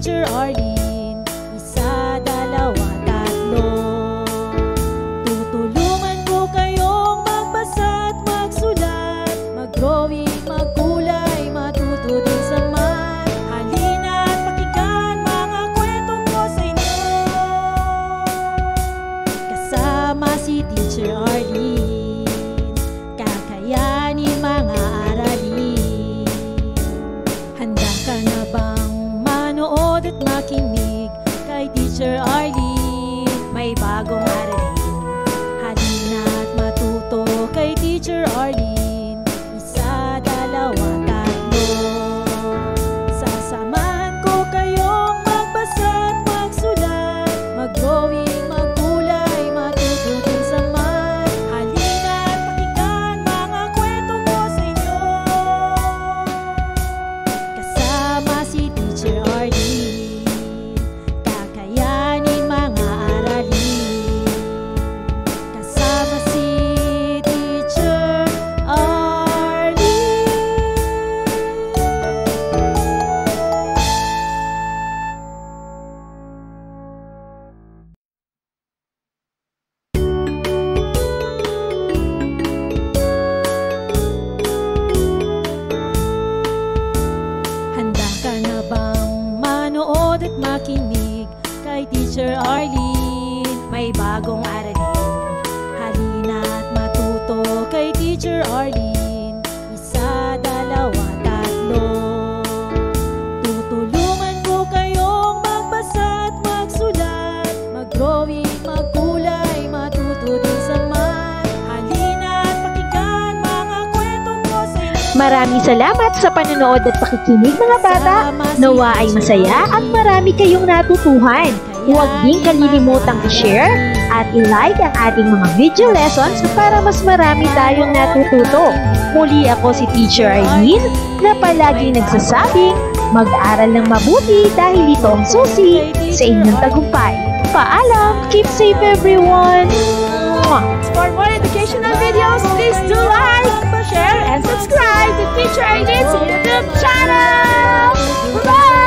Teacher Arlene. Isa, dalawa, tatlo. Tutulungan ko kayong magbasa at magsulat, mag-drawing, magkulay, matuto din sa math. Halina at pakinggan mga kwento ko sa inyo. Kasama si Teacher Arlene, kakayanin mga aralin. Handa ka na bang manood at makinig kay Teacher Arlene? May bagong aralin. Halina at matuto kay Teacher Arlene. Isa, dalawa, tatlo. Sasamahan ko kayong magbasa at magsulat, mag-drawing, magkulay, matuto din sa math. Halina at pakinggan mga kwento ko sa inyo. Kasama si Teacher Arlene, kakayanin mga aralin. Kasama si Teacher Arlene. Handa ka na bang manood at makinig kay Teacher Arlene? May bagong aralin. Halina at matuto kay Teacher Arlene. Isa, dalawa, tatlo. Tutulungan ko kayong magbasa at magsulat, mag-drawing, magkulay, matuto din sa math. Halina at pakinggan mga kwento ko sa inyo. Maraming salamat sa panonood at pakikinig mga bata. Nawa ay masaya at marami kayong natutuhan. Huwag din kalilimutang i-share at i-like ang ating mga video lessons para mas marami tayong natututo. Muli ako si Teacher Arlene na palaging nagsasabing mag-aral ng mabuti dahil ito ang susi sa inyong tagumpay. Paalam! Keep safe everyone! For more educational videos, please do like, share, and subscribe to Teacher Arlene's YouTube channel! Bye!